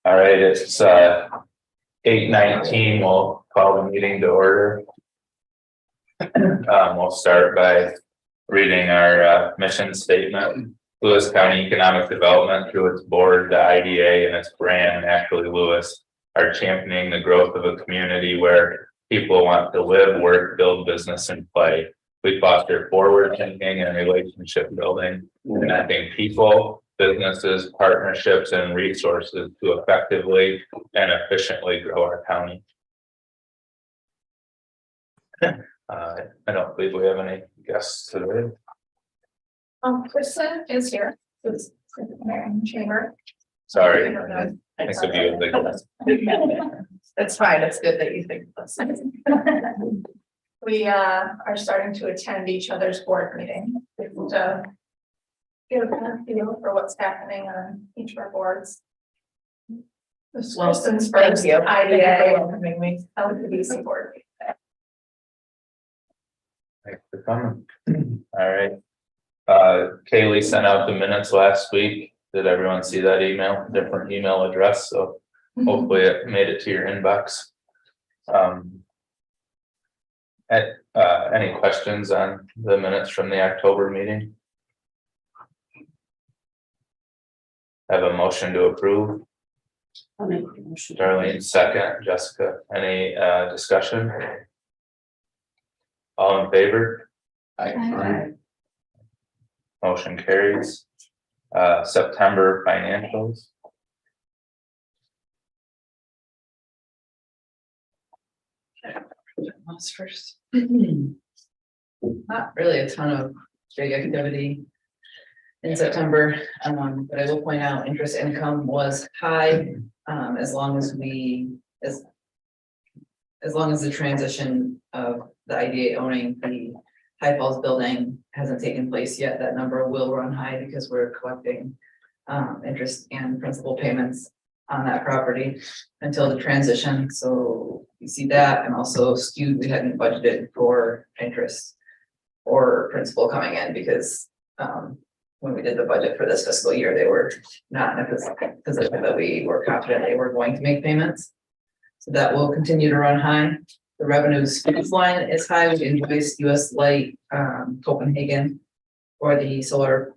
All right, it's 8:19. We'll call the meeting to order. We'll start by reading our mission statement. Lewis County Economic Development, through its board, the IDA, and its brand, Naturally Lewis, are championing the growth of a community where people want to live, work, build business, and play. We foster forward thinking and relationship building, connecting people, businesses, partnerships, and resources to effectively and efficiently grow our county. I don't believe we have any guests today. Kristen is here. Who's in chamber. Sorry. I think of you as the- That's fine. It's good that you think of us. We are starting to attend each other's board meeting to get a feel for what's happening on each of our boards. This is Kristen's first IDA LPDC board. Thanks for coming. All right. Kaylee sent out the minutes last week. Did everyone see that email? Different email address, so hopefully it made it to your inbox. Any questions on the minutes from the October meeting? Have a motion to approve. I'll make a motion. Darlene, second. Jessica, any discussion? All in favor? Aye. Motion carries. September financials. Us first. Not really a ton of big activity in September, but I will point out interest income was high, as long as the transition of the IDA owning the High Falls building hasn't taken place yet. That number will run high because we're collecting interest and principal payments on that property until the transition. So you see that, and also skewed, we hadn't budgeted for interest or principal coming in because when we did the budget for this fiscal year, they were not in a position that we were confident they were going to make payments. So that will continue to run high. The revenues line is high. We invoiced US Light Copenhagen for the solar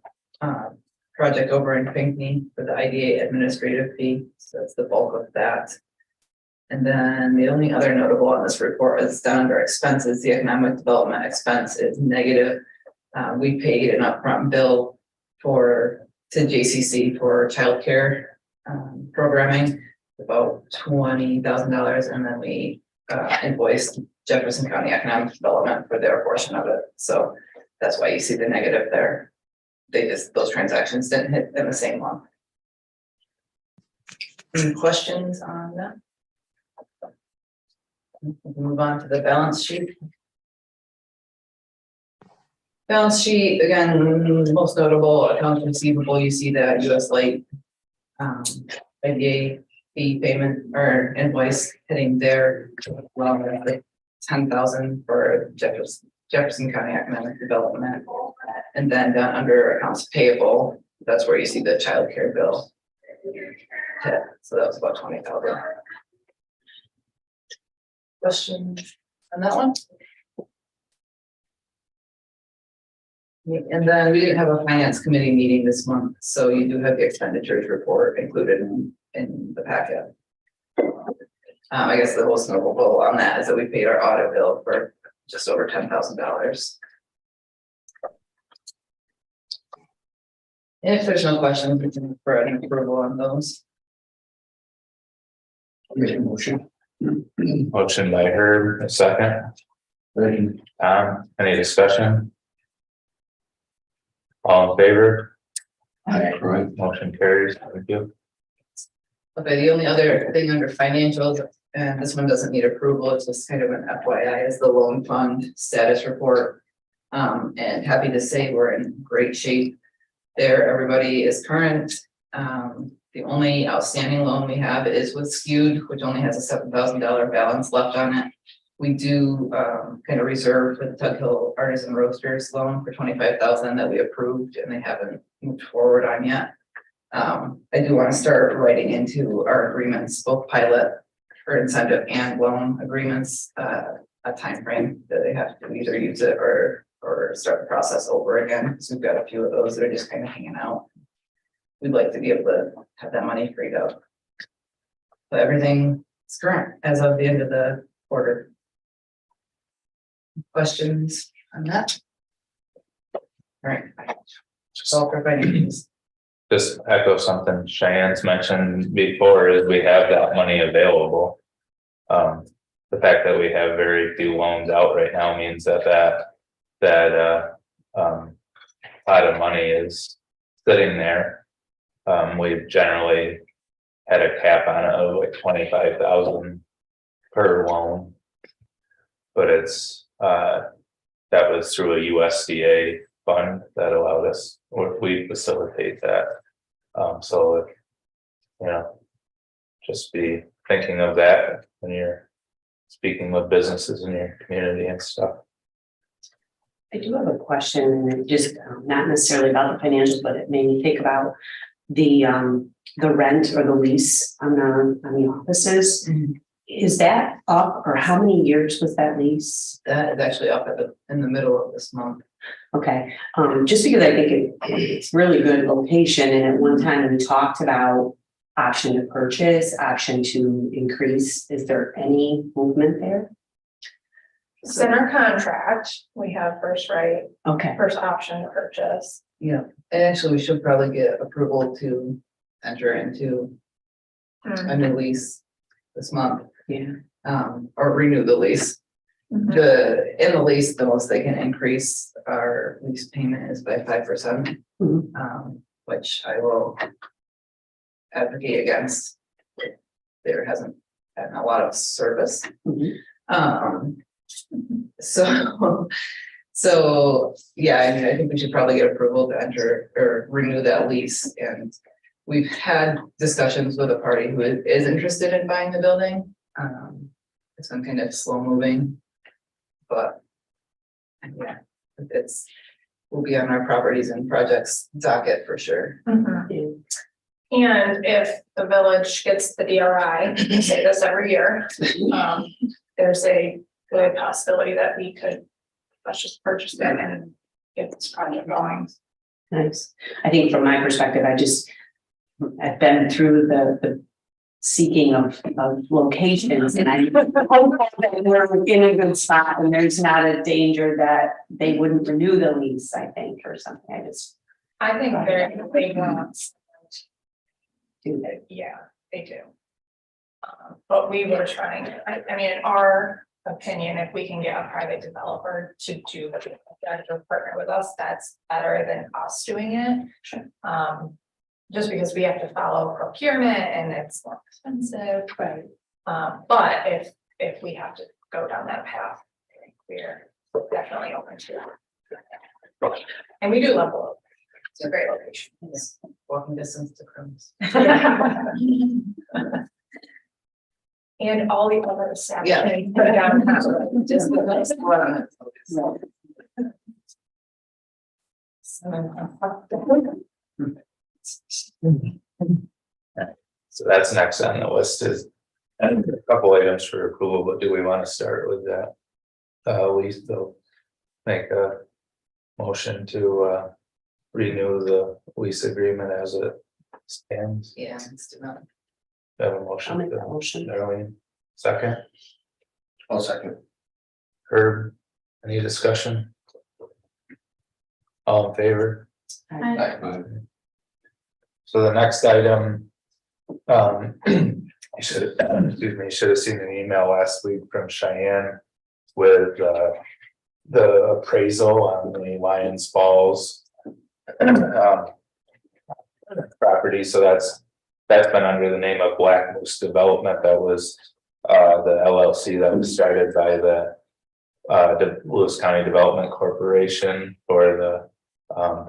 project over in Pinckney for the IDA administrative fee. So that's the bulk of that. And then the only other notable on this report is down under expenses. The economic development expense is negative. We paid an upfront bill to JCC for childcare programming, about $20,000, and then we invoiced Jefferson County Economic Development for their portion of it. So that's why you see the negative there. Those transactions didn't hit in the same month. Any questions on that? We'll move on to the balance sheet. Balance sheet, again, most notable accounts receivable, you see that US Light IDA fee payment or invoice hitting there, well, like 10,000 for Jefferson County Economic Development. And then down under accounts payable, that's where you see the child care bill hit. So that was about 20,000. Questions on that one? And then we didn't have a finance committee meeting this month, so you do have the expenditures report included in the packet. I guess the most notable on that is that we paid our audit bill for just over $10,000. If there's no questions, we can for an approval on those. Make a motion. Motion by Herb, a second. Any discussion? All in favor? Aye. Motion carries. Thank you. Okay, the only other thing under financials, and this one doesn't need approval, it's just kind of an FYI, is the loan fund status report. And happy to say we're in great shape there. Everybody is current. The only outstanding loan we have is with Skewed, which only has a $7,000 balance left on it. We do kind of reserve for the Tug Hill Artisan Roasters loan for $25,000 that we approved and they haven't moved forward on yet. I do want to start writing into our agreements, both pilot for incentive and loan agreements, a time frame that they have to either use it or start the process over again, because we've got a few of those that are just kind of hanging out. We'd like to be able to have that money freed up. But everything is current as of the end of the quarter. Questions on that? All right. So for financials. Just echo something Cheyenne's mentioned before, is we have that money available. The fact that we have very few loans out right now means that pot of money is sitting there. We've generally had a cap on it of like 25,000 per loan. But it's, that was through a USDA fund that allowed us, or we facilitate that. So, you know, just be thinking of that when you're speaking with businesses in your community and stuff. I do have a question, just not necessarily about the financials, but it made me think about the rent or the lease on the offices. Is that up, or how many years was that lease? That is actually up in the middle of this month. Okay, just because I think it's really good location, and at one time we talked about option to purchase, option to increase. Is there any movement there? It's in our contract, we have first right, Okay, first option to purchase. Yeah, and actually, we should probably get approval to enter into a new lease this month, yeah, or renew the lease. Mhm. In the lease, the most they can increase our lease payment is by 5%. Mhm. Which I will advocate against. There hasn't been a lot of service. Mhm. So, yeah, I mean, I think we should probably get approval to enter or renew that lease. And we've had discussions with a party who is interested in buying the building. It's been kind of slow moving, but yeah, we'll be on our properties and projects docket for sure. Mhm. yeah. And if the village gets the DRI, we say this every year, there's a good possibility that we could, let's just purchase it and get this project going. Nice. I think from my perspective, I've been through the seeking of locations, and I hope that we're in a good spot and there's not a danger that they wouldn't renew the lease, I think, or something. I think they want, Do that. yeah, they do. But we were trying, I mean, in our opinion, if we can get a private developer to do the project or partner with us, that's better than us doing it. Just because we have to follow procurement and it's more expensive. Right. But if we have to go down that path, I think we're definitely open to it. And we do love it. It's a great location. Yes, walking distance to Crumbs. And all the other stuff. Yeah. Downtown. Just the next one. So that's next on the list, is and a couple items for approval, but do we want to start with that? We still make a motion to renew the lease agreement as it stands. Yeah, let's do that. Have a I'll motion. make that motion. Darlene, second. I'll second. Herb, any discussion? All in favor? Aye. So the next item, you should, excuse me, you should have seen an email last week from Cheyenne with the appraisal on the Lions Falls property. So that's been under the name of Black Moose Development. That was the LLC that was started by the Lewis County Development Corporation for the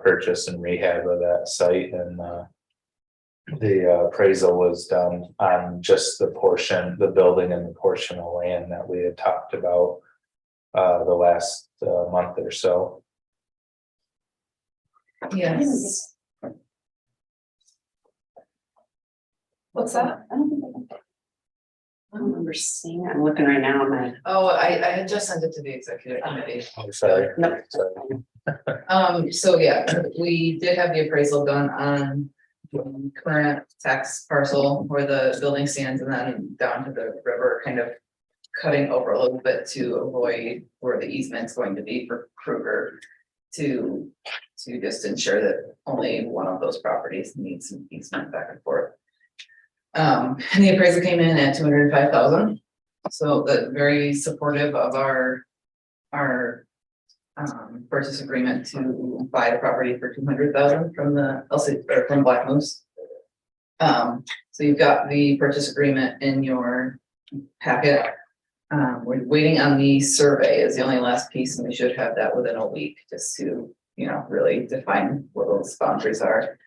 purchase and rehab of that site, and the appraisal was done on just the portion, the building and the portion of land that we had talked about the last month or so. Yes. What's that? I don't remember seeing it. I'm looking right now on my. Oh, I had just sent it to the executive committee. I'm sorry. Nope. So yeah, we did have the appraisal done on the current tax parcel where the building stands and then down to the river, kind of cutting over a little bit to avoid where the easement's going to be for Kruger to just ensure that only one of those properties needs some easement back and forth. And the appraisal came in at 205,000. So that very supportive of our purchase agreement to buy the property for 200,000 from the LC or from Black Moose. So you've got the purchase agreement in your packet. We're waiting on the survey is the only last piece, and we should have that within a week just to, really define what those boundaries are.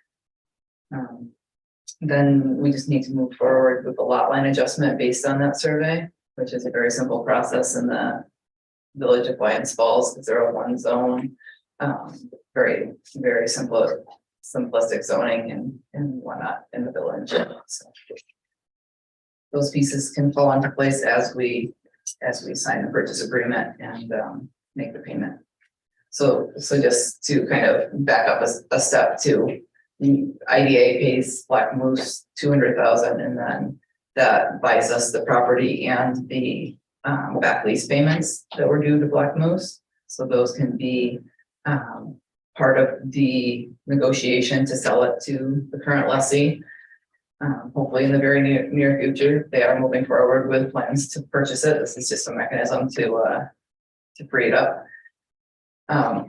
Then we just need to move forward with the lot line adjustment based on that survey, which is a very simple process in the village of Lyons Falls, because they're a one zone. Very, very simplistic zoning and whatnot in the village. So those pieces can fall into place as we sign the purchase agreement and make the payment. So just to kind of back up a step to the IDA pays Black Moose 200,000, and then that buys us the property and the back lease payments that were due to Black Moose. So those can be part of the negotiation to sell it to the current lessee. Hopefully in the very near future, they are moving forward with plans to purchase it. This is just a mechanism to free it up.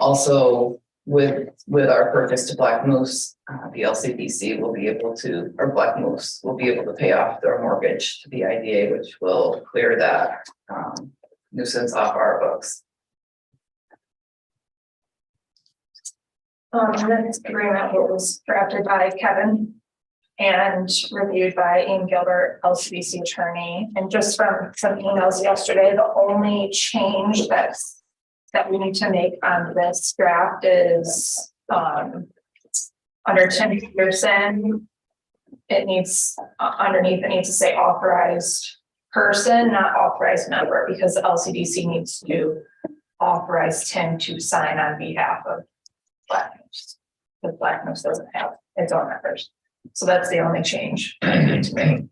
Also with our purchase to Black Moose, the LCPC will be able to, or Black Moose will be able to pay off their mortgage to the IDA, which will clear that nuisance off our books. This agreement was drafted by Kevin and reviewed by Ian Gilbert, LCBC attorney. And just from some emails yesterday, the only change that we need to make on this draft is under Tim Peterson. It needs underneath, it needs to say authorized person, not authorized member, because the LCDC needs to authorize Tim to sign on behalf of Black Moose. Because Black Moose doesn't have its own members. So that's the only change I need to make.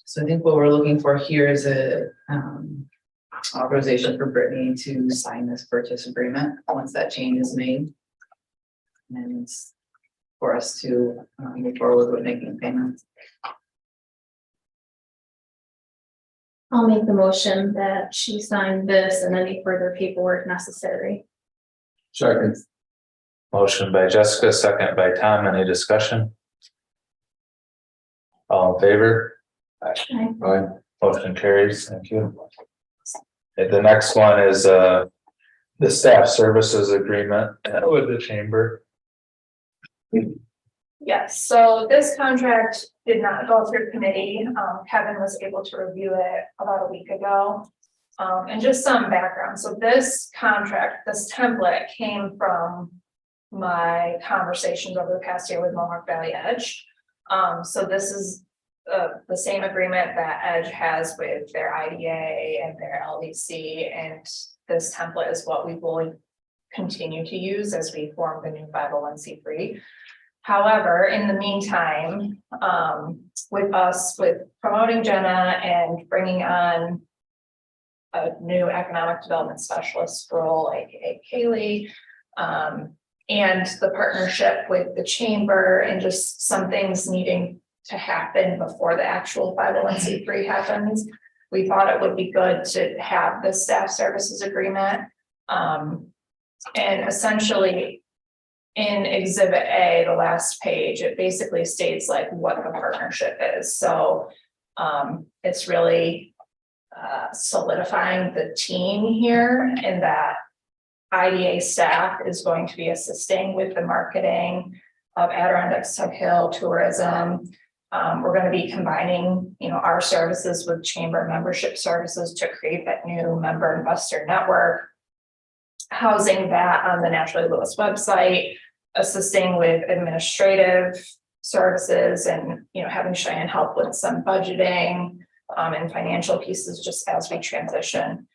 So I think what we're looking for here is a authorization for Brittany to sign this purchase agreement once that change is made. And for us to move forward with making payments. I'll make the motion that she signed this and any further paperwork necessary. Second. Motion by Jessica, second by Tom. Any discussion? All in favor? Aye. Motion carries. Thank you. And the next one is the staff services agreement with the chamber. Yes, so this contract did not go through committee. Kevin was able to review it about a week ago. And just some background. So this contract, this template came from my conversations over the past year with Mohawk Valley Edge. So this is the same agreement that Edge has with their IDA and their LDC, and this template is what we will continue to use as we form the new 501c3. However, in the meantime, with promoting Jenna and bringing on a new economic development specialist role, aka Kaylee, and the partnership with the chamber and just some things needing to happen before the actual 501c3 happens, we thought it would be good to have the staff services agreement. And essentially, in Exhibit A, the last page, it basically states like what the partnership is. So it's really solidifying the team here, and that IDA staff is going to be assisting with the marketing of Adirondacks Tug Hill tourism. We're going to be combining, our services with chamber membership services to create that new member investor network. housing that on the Naturally Lewis website, assisting with administrative services and, having Cheyenne help with some budgeting and financial pieces just as we transition.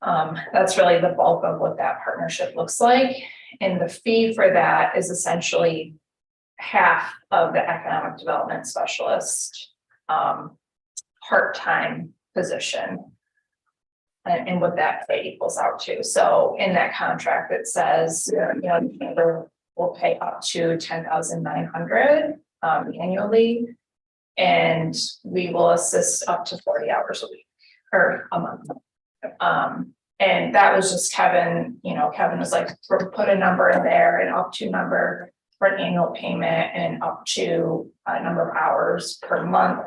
That's really the bulk of what that partnership looks like. And the fee for that is essentially half of the economic development specialist part-time position. And what that pay equals out to. So in that contract, it says, the chamber will pay up to $10,900 annually. And we will assist up to 40 hours a week or a month. And that was just Kevin, Kevin was like, put a number in there, an up to number for an annual payment and up to a number of hours per month.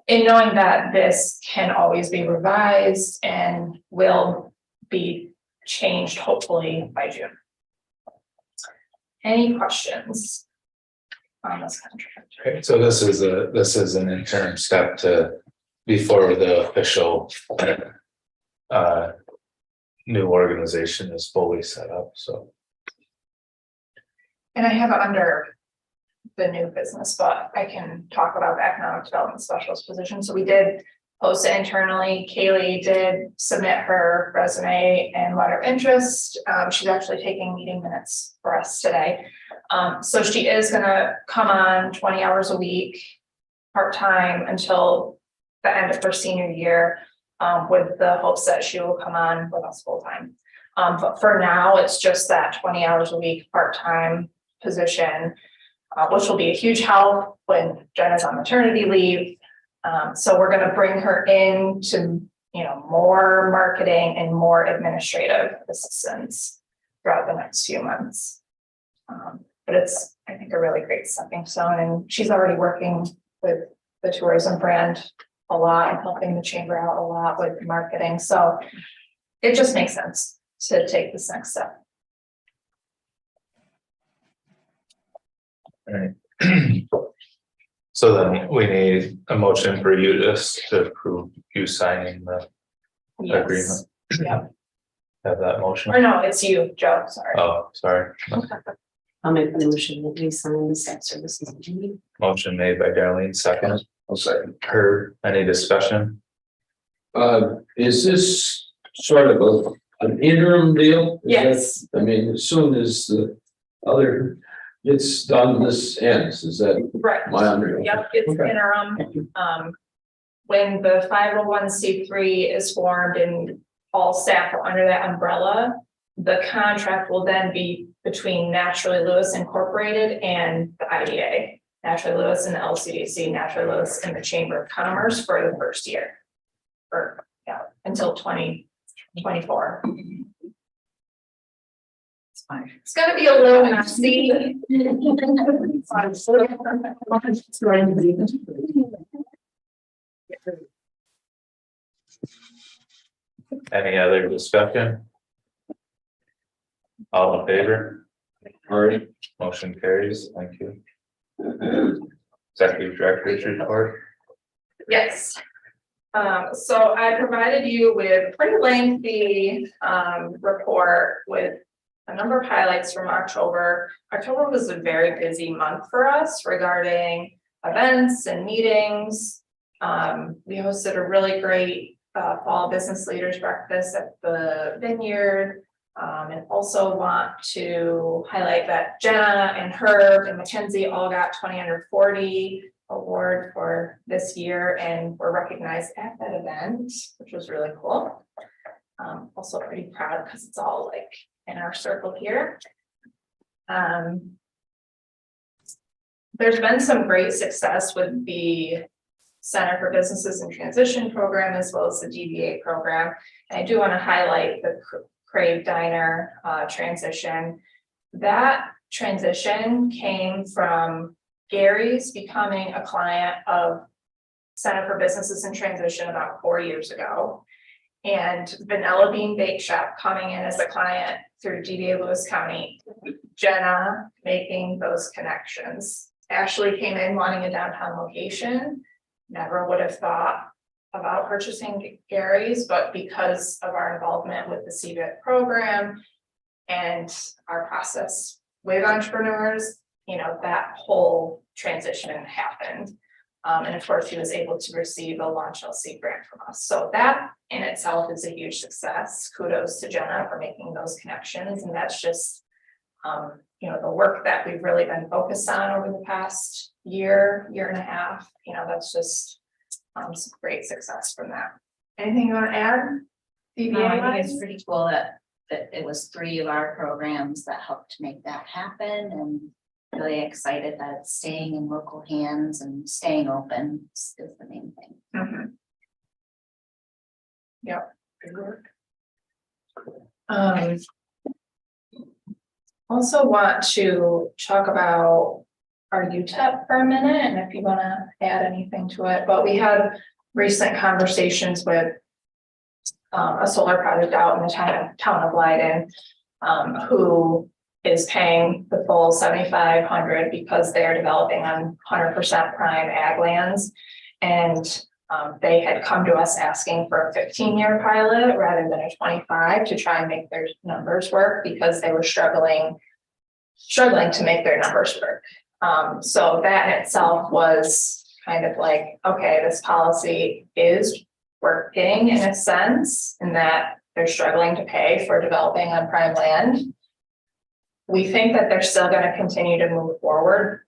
And knowing that this can always be revised and will be changed hopefully by June. Any questions on this contract? Okay, so this is an interim step before the official new organization is fully set up, so. And I have it under the new business, but I can talk about the economic development specialist position. So we did post it internally. Kaylee did submit her resume and letter of interest. She's actually taking meeting minutes for us today. So she is gonna come on 20 hours a week, part-time until the end of her senior year, with the hopes that she will come on with us full-time. But for now, it's just that 20 hours a week, part-time position, which will be a huge help when Jenna's on maternity leave. So we're going to bring her in to, more marketing and more administrative assistance throughout the next few months. But it's, I think, a really great stepping stone. And she's already working with the tourism brand a lot and helping the chamber out a lot with marketing. So it just makes sense to take this next step. All right. So then we need a motion for you to approve you signing the agreement. Yep. Have that motion? Or no, it's you, Joe, sorry. Oh, sorry. I'll make the motion that we sign the debt services agreement. Motion made by Darlene, second. I'll second. Heard, any discussion? Is this sort of an interim deal? Is Yes. that- I mean, as soon as the other gets done, this ends, is that Right. my understanding? Yep, it's Okay. interim. When the 501c3 is formed and all staff are under that umbrella, the contract will then be between Naturally Lewis Incorporated and the IDA. Naturally Lewis and the LCDC, Naturally Lewis and the Chamber of Commerce for the first year. Until 2024. It's fine. It's gonna be a little messy. Any other discussion? All in favor? All right. Motion carries, thank you. Executive Director's report. Yes. So I provided you with a pretty lengthy report with a number of highlights from October. October was a very busy month for us regarding events and meetings. We hosted a really great fall business leaders breakfast at the Vineyard. And also want to highlight that Jenna and Herb and Mackenzie all got 20 under 40 award for this year and were recognized at that event, which was really cool. Also pretty proud because it's all like in our circle here. There's been some great success with the Center for Businesses in Transition program as well as the DBA program. And I do want to highlight the Crave Diner transition. That transition came from Gary's becoming a client of Center for Businesses in Transition about 4 years ago. And Vanilla Bean Bake Shop coming in as a client through DBA Lewis County. Jenna making those connections. Ashley came in wanting a downtown location. Never would have thought about purchasing Gary's, but because of our involvement with the CVIT program and our process with entrepreneurs, you know, that whole transition happened. And of course, he was able to receive a Launch LC grant from us. So that in itself is a huge success. Kudos to Jenna for making those connections. And that's just, you know, the work that we've really been focused on over the past year and a half. You know, that's just some great success from that. Anything you want to add? I think DBA it's pretty cool that it was 3 of our programs that helped make that happen, and really excited that it's staying in local hands and staying open is the main thing. Mhm. Yep, good work. Also want to talk about our UTEP for a minute, and if you want to add anything to it, but we had recent conversations with a solar project out in the town of Leiden, who is paying the full $7,500 because they are developing on 100% prime ag lands. And they had come to us asking for a 15-year pilot rather than a 25 to try and make their numbers work, because they were struggling to make their numbers work. So that in itself was kind of like, okay, this policy is working in a sense, in that they're struggling to pay for developing on prime land. We think that they're still going to continue to move forward,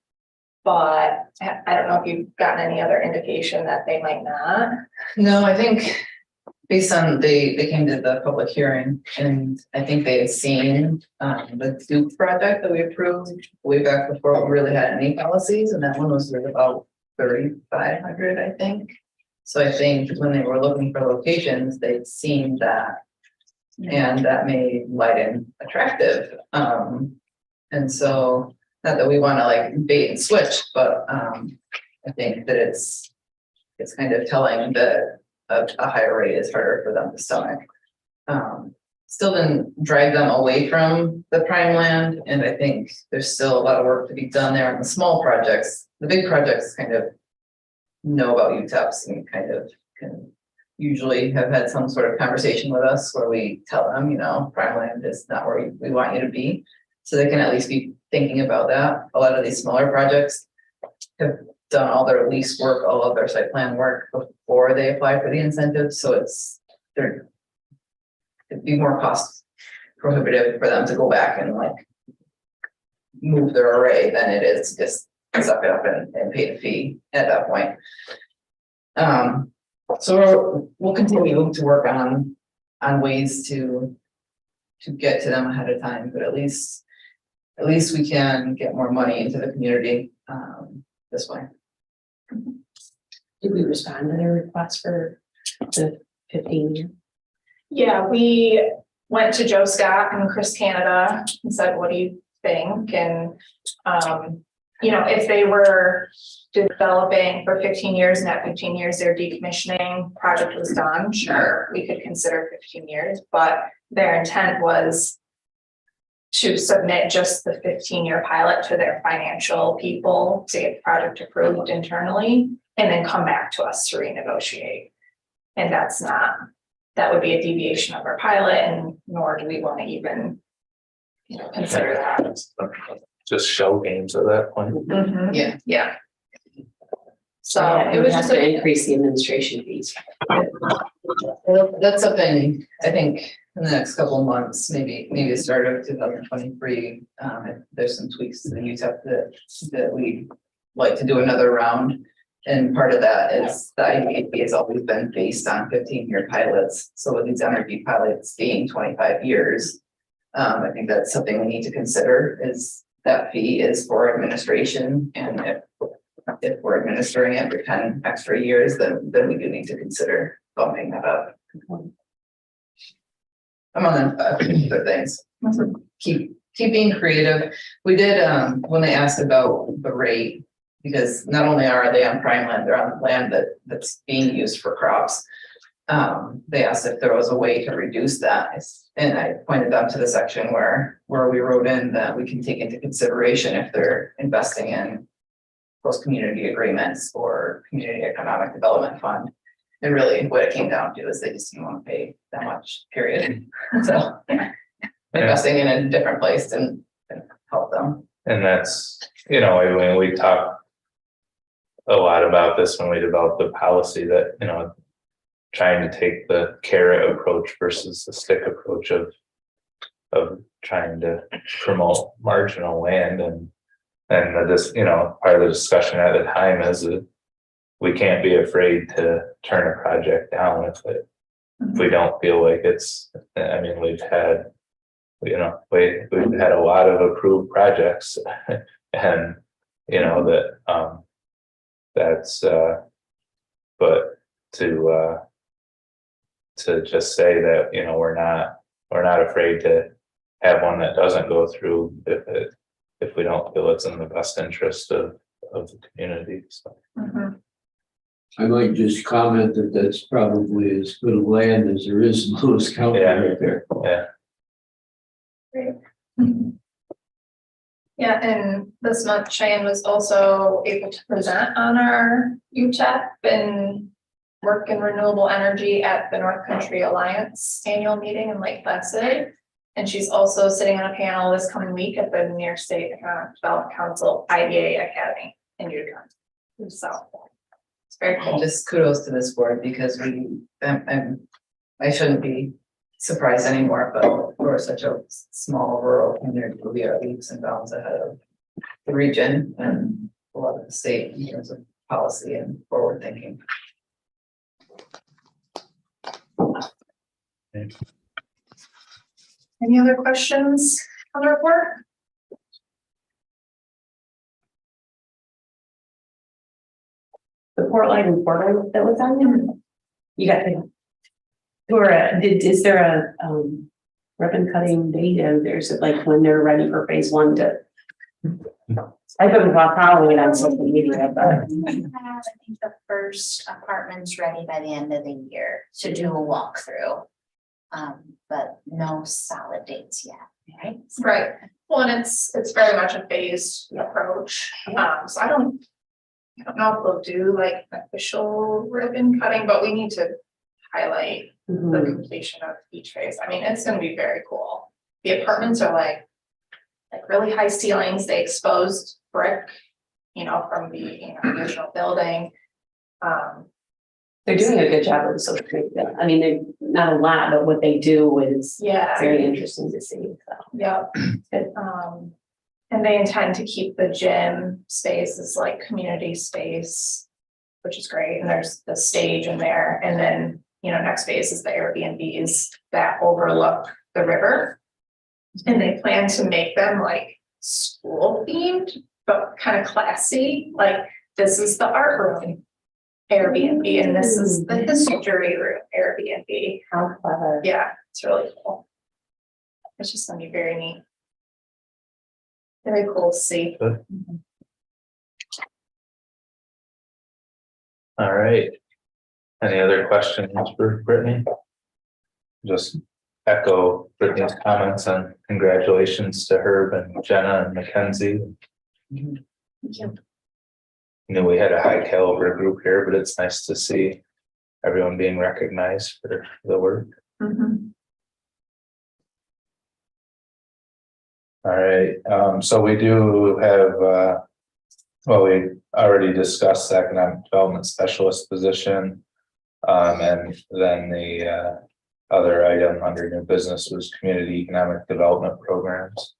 but I don't know if you've gotten any other indication that they might not. No, I think based on, they came to the public hearing, and I think they had seen the Duke project that we approved way back before we really had any policies, and that one was worth about 3,500, I think. So I think when they were looking for locations, they'd seen that, and that made Leiden attractive. And so, not that we want to like bait and switch, but I think that it's kind of telling that a higher rate is harder for them to stomach. Still didn't drive them away from the prime land, and I think there's still a lot of work to be done there on the small projects. The big projects kind of know about UTEPs and kind of can usually have had some sort of conversation with us where we tell them, you know, prime land is not where we want you to be. So they can at least be thinking about that. A lot of these smaller projects have done all their lease work, all of their site plan work before they apply for the incentives. So it'd be more cost prohibitive for them to go back and like move their array than it is just suck it up and pay the fee at that point. So we'll continue to work on ways to get to them ahead of time, but at least we can get more money into the community this way. Did we respond to their request for the 15-year? Yeah, we went to Joe Scott and Chris Canada and said, what do you think? And, you know, if they were developing for 15 years and at 15 years, their decommissioning project was done, sure, we could consider 15 years, but their intent was to submit just the 15-year pilot to their financial people to get the project approved internally and then come back to us to renegotiate. And that would be a deviation of our pilot, and nor do we want to even, you know, consider that. Just show games at that point. Mhm. Yeah. Yeah. So Yeah, it was have just to increase the administration fees. Well, that's something I think in the next couple of months, maybe the start of 2023, there's some tweaks to the UTEP that we like to do another round. And part of that is the IDAP has always been based on 15-year pilots. So with these energy pilots being 25 years, I think that's something we need to consider, is that fee is for administration. And if we're administering it for 10 extra years, then we do need to consider bumping that up. Among other things, keep being creative. We did, when they asked about the rate, because not only are they on prime land, they're on land that's being used for crops. They asked if there was a way to reduce that. And I pointed them to the section where we wrote in that we can take into consideration if they're investing in close community agreements or community economic development fund. And really what it came down to is they just didn't want to pay that much, period. So. And investing in a different place and help them. And that's, you know, I mean, we talk a lot about this when we developed the policy that, you know, trying to take the carrot approach versus the stick approach of trying to promote marginal land and this, you know, part of the discussion at the time is that we can't be afraid to turn a project down if we don't feel like it's, I mean, we've had, you know, we've had a lot of approved projects and, you know, that, that's, but to just say that, you know, we're not afraid to have one that doesn't go through if we don't feel it's in the best interest of the community, so. Mhm. I might just comment that that's probably as good a land as there is in Lewis County Yeah. right there. Yeah, Yeah, and this month Cheyenne was also able to present on our UTEP and work in renewable energy at the North Country Alliance annual meeting in Lake Placid. And she's also sitting on a panel this coming week at the New York State Economic Development Council IDA Academy in Utica. So it's very And cool. just kudos to this board because I shouldn't be surprised anymore, but we're such a small rural community. We are leaps and bounds ahead of the region and a lot of the state in terms of policy and forward thinking. Any other questions on the report? The Portland reporter that was on there. You got the. Or is there a ribbon cutting date and there's like when they're ready for phase one to? I've been following it on social media, but I think the first apartment's ready by the end of the year to do a walkthrough. But no solid dates yet, right? Right. Well, and it's very much a phased approach. So I don't know if we'll do like official ribbon cutting, but we need to highlight the completion of each phase. I mean, it's gonna be very cool. The apartments are like really high ceilings, they exposed brick, you know, from the original building. they're doing a good job with social media. I mean, they're not a lot, but what they do is Yeah. very interesting to see. So. Yeah. And they intend to keep the gym space as like community space, which is great. And there's the stage in there. And then, you know, next phase is the Airbnbs that overlook the river. And they plan to make them like school themed, but kind of classy. Like this is the art room Airbnb and this is the history room Airbnb. How clever. Yeah, it's really cool. It's just gonna be very neat. Very cool to see. all right. Any other questions for Brittany? Just echo Brittany's comments and congratulations to Herb and Jenna and Mackenzie. Thank you. Knew we had a high caliber group here, but it's nice to see everyone being recognized for the work. Mhm. All right, so we do have, well, we already discussed the economic development specialist position. And then the other item under new business was community economic development programs.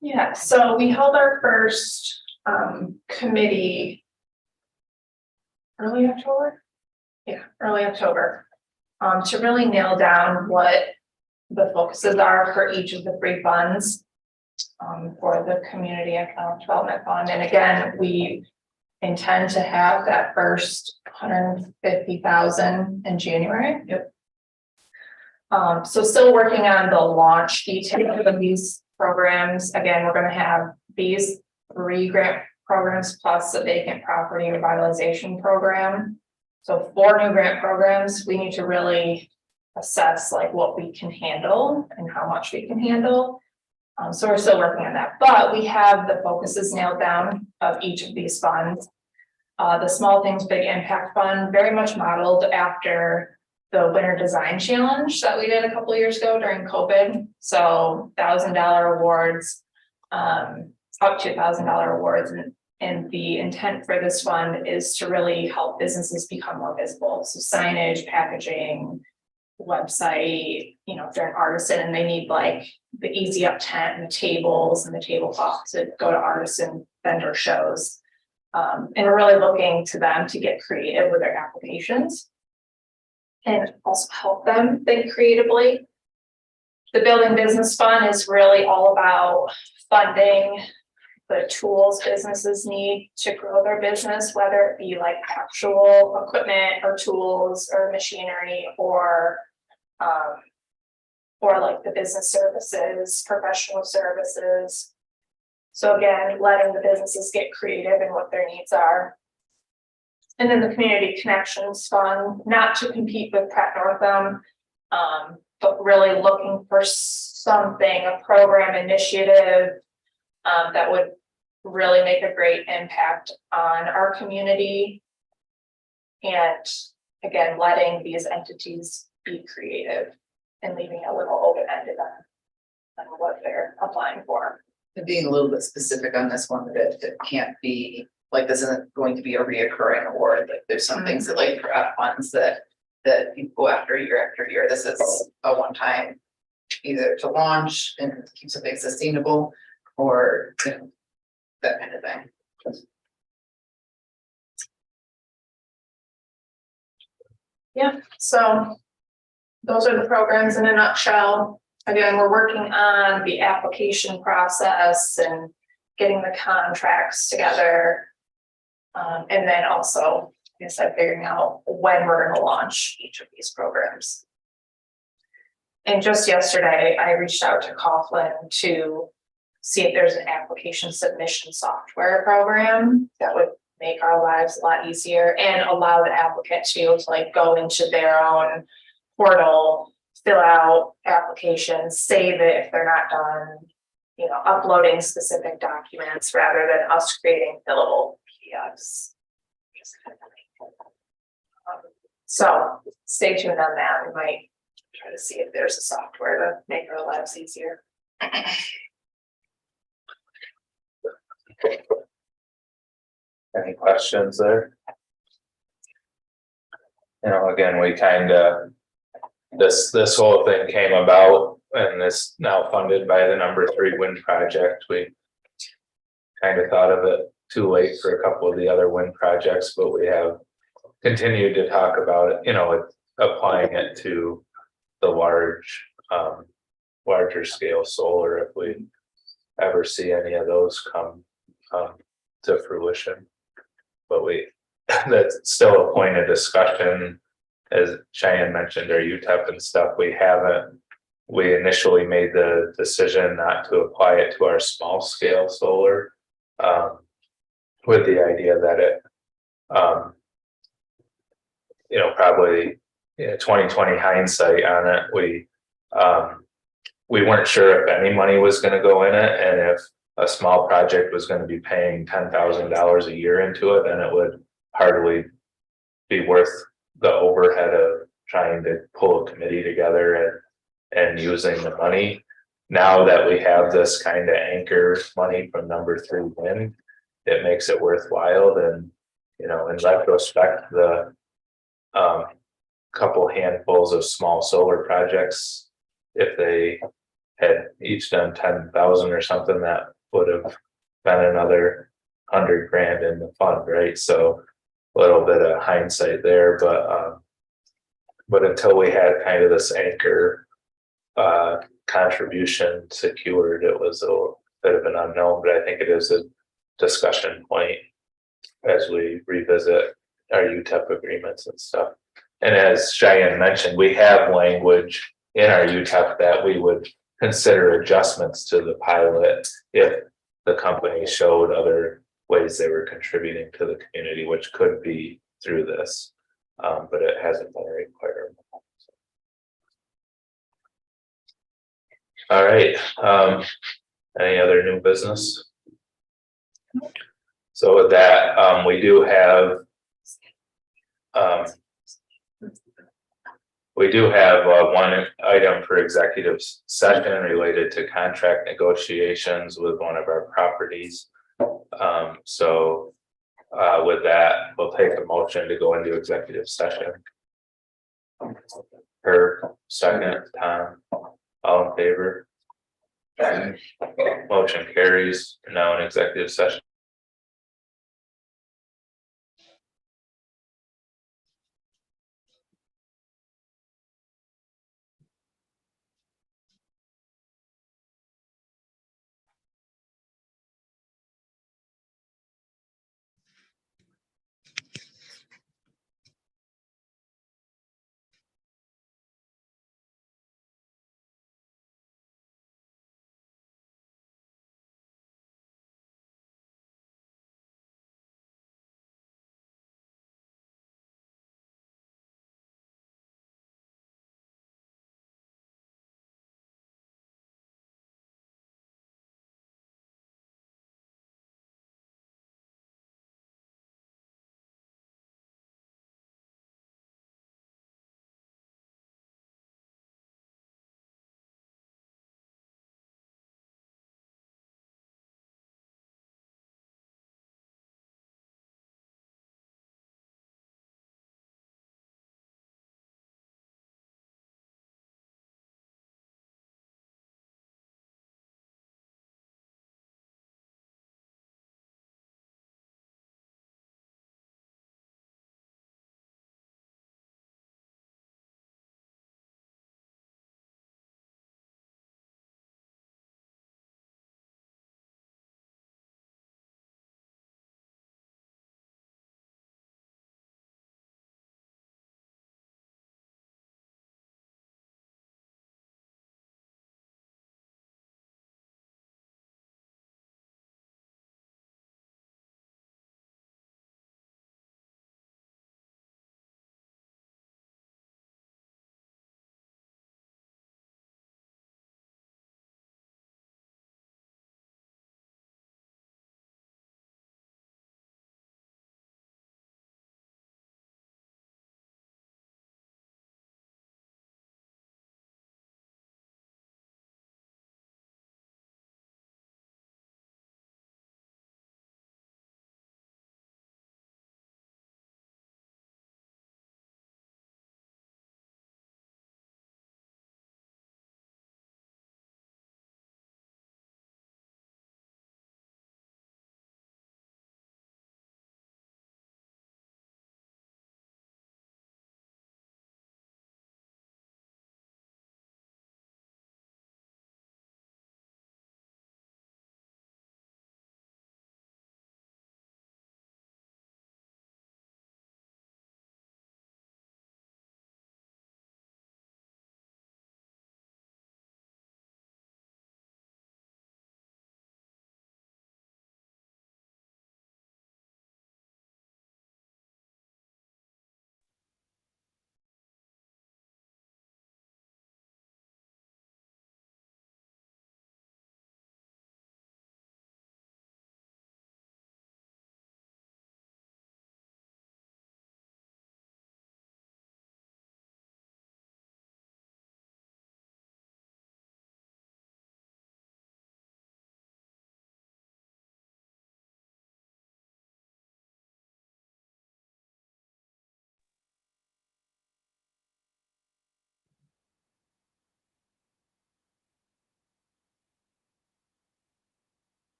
Yeah, so we held our first committee early October. Yeah, early October. To really nail down what the focuses are for each of the three funds for the community economic development fund. And again, we intend to have that first 150,000 in January. Yep. So still working on the launch details of these programs. Again, we're going to have these 3 grant programs plus a vacant property revitalization program. So 4 new grant programs. We need to really assess like what we can handle and how much we can handle. So we're still working on that, but we have the focuses nailed down of each of these funds. The Small Things Big Impact Fund, very much modeled after the Winter Design Challenge that we did a couple of years ago during COVID. So $1,000 awards, up to $1,000 awards. And the intent for this fund is to really help businesses become more visible. So signage, packaging, website, you know, if they're an artisan and they need like the easy up tent and the tables and the tablecloth to go to artisan vendor shows. And we're really looking to them to get creative with their applications and also help them think creatively. The Building Business Fund is really all about funding the tools businesses need to grow their business, whether it be like actual equipment or tools or machinery or like the business services, professional services. So again, letting the businesses get creative in what their needs are. And then the Community Connections Fund, not to compete with Pratt Northam, but really looking for something, a program initiative that would really make a great impact on our community. And again, letting these entities be creative and leaving a little open-ended on what they're applying for. And being a little bit specific on this one, that it can't be, like, this isn't going to be a reoccurring award, like, there's some things that like for funds that you go after year. This is a one-time, either to launch and keep something sustainable, or, you know, that kind of thing. Yeah, so those are the programs in a nutshell. Again, we're working on the application process and getting the contracts together. And then also, like I said, figuring out when we're going to launch each of these programs. And just yesterday, I reached out to Coughlin to see if there's an application submission software program that would make our lives a lot easier and allow the applicant to like go into their own portal, fill out applications, save it if they're not done, you know, uploading specific documents rather than us creating fillable PDFs. So stay tuned on that. We might try to see if there's a software to make our lives easier. Any questions there? You know, again, we kind of, this whole thing came about and this now funded by the #3 wind project. We kind of thought of it too late for a couple of the other wind projects, but we have continued to talk about it, you know, applying it to the larger scale solar if we ever see any of those come to fruition. But that's still a point of discussion. As Cheyenne mentioned, our UTEP and stuff, we initially made the decision not to apply it to our small scale solar, with the idea that it, you know, probably 2020 hindsight on it, we weren't sure if any money was going to go in it, and if a small project was going to be paying $10,000 a year into it, then it would hardly be worth the overhead of trying to pull a committee together and using the money. Now that we have this kind of anchor money from #3 wind, it makes it worthwhile. And, you know, in retrospect, the couple handfuls of small solar projects, if they had each done 10,000 or something, that would have been another 100 grand in the fund, right? So a little bit of hindsight there, but until we had kind of this anchor contribution secured, it was a bit of an unknown. But I think it is a discussion point as we revisit our UTEP agreements and stuff. And as Cheyenne mentioned, we have language in our UTEP that we would consider adjustments to the pilot if the company showed other ways they were contributing to the community, which could be through this, but it hasn't been a requirement. All right, any other new business? So with that, we do have We do have one item for executive session related to contract negotiations with one of our properties. So with that, we'll take a motion to go into executive session. Per second, Tom, all in favor? Motion carries, now in executive session.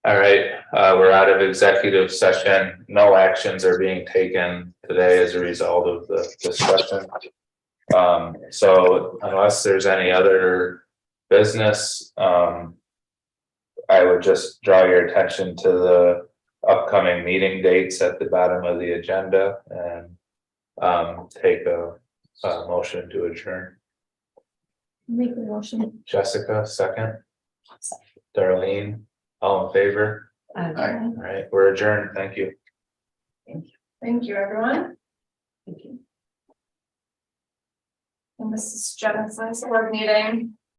All right, we're out of executive session. No actions are being taken today as a result of the discussion. So unless there's any other business, I would just draw your attention to the upcoming meeting dates at the bottom of the agenda and take a motion to adjourn. Make the motion. Jessica, second. Darlene, all in favor? Uh, All right, we're adjourned. Thank you. Thank you, everyone. Thank you. And this is Jenna's last board meeting.